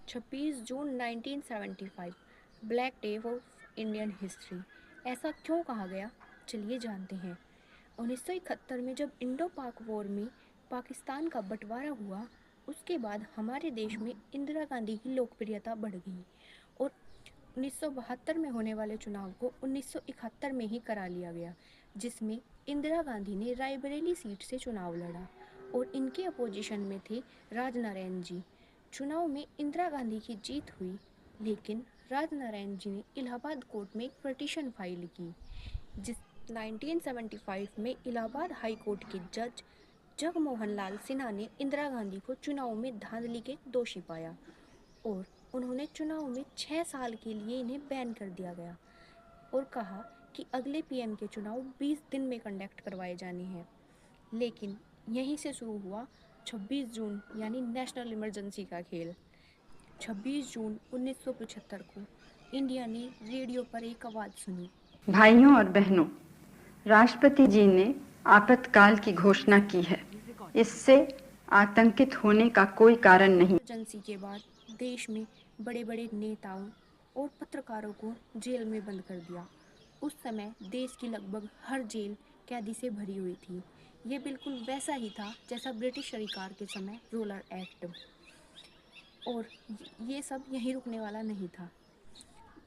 26 June 1975 black day of Indian history. ऐसा क्यों कहा गया, चलिए जानते हैं। 1971 में जब इंडो पाक वॉर में पाकिस्तान का बंटवारा हुआ, उसके बाद हमारे देश में इंदिरा गांधी की लोकप्रियता बढ़ गई और 1972 में होने वाले चुनाव को 1971 में ही करा लिया गया, जिसमें इंदिरा गांधी ने रायबरेली सीट से चुनाव लड़ा और इनके अपोजिशन में थे राजनारायण जी। चुनाव में इंदिरा गांधी की जीत हुई, लेकिन राजनारायण जी ने इलाहाबाद कोर्ट में एक पिटीशन फाइल की, जिस 1975 में इलाहाबाद हाई कोर्ट के जज जगमोहन लाल सिन्हा ने इंदिरा गांधी को चुनाव में धांधली के दोषी पाया और उन्होंने चुनाव में 6 साल के लिए इन्हें बैन कर दिया गया और कहा कि अगले पीएम के चुनाव 20 दिन में कंडक्ट करवाए जाने हैं। लेकिन यहीं से शुरू हुआ 26 जून यानी नेशनल इमरजेंसी का खेल। 26 जून 1975 को इंडिया ने रेडियो पर एक आवाज़ सुनी। भाइयों और बहनों, राष्ट्रपति जी ने आपातकाल की घोषणा की है। इससे आतंकित होने का कोई कारण नहीं। इमरजेंसी के बाद देश में बड़े बड़े नेताओं और पत्रकारों को जेल में बंद कर दिया। उस समय देश की लगभग हर जेल कैदी से भरी हुई थी। ये बिल्कुल वैसा ही था जैसा ब्रिटिश सरकार के समय रोलर एक्ट, और ये सब यहीं रुकने वाला नहीं था।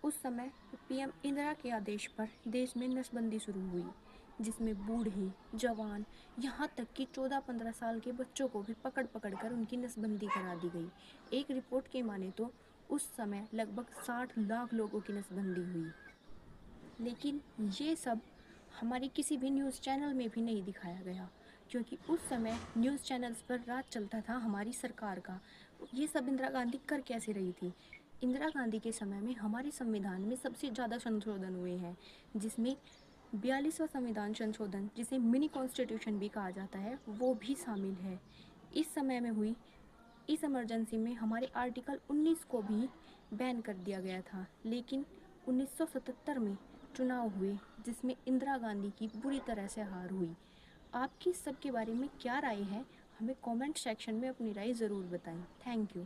उस समय पीएम इंदिरा के आदेश पर देश में नसबंदी शुरू हुई, जिसमें बूढ़े, जवान, यहाँ तक कि 14-15 साल के बच्चों को भी पकड़ पकड़ कर उनकी नसबंदी करा दी गई। एक रिपोर्ट के माने तो उस समय लगभग 60 लाख लोगों की नसबंदी हुई। लेकिन ये सब हमारे किसी भी न्यूज़ चैनल में भी नहीं दिखाया गया, क्योंकि उस समय न्यूज़ चैनल्स पर राज चलता था हमारी सरकार का। ये सब इंदिरा गांधी कर कैसे रही थी? इंदिरा गांधी के समय में हमारे संविधान में सबसे ज़्यादा संशोधन हुए हैं, जिसमें 42वां संविधान संशोधन, जिसे मिनी कॉन्स्टिट्यूशन भी कहा जाता है, वो भी शामिल है। इस समय में हुई इस इमरजेंसी में हमारे आर्टिकल 19 को भी बैन कर दिया गया था। लेकिन 1977 में चुनाव हुए, जिसमें इंदिरा गांधी की बुरी तरह से हार हुई। आपकी सब के बारे में क्या राय है? हमें कमेंट सेक्शन में अपनी राय ज़रूर बताएं। Thank you.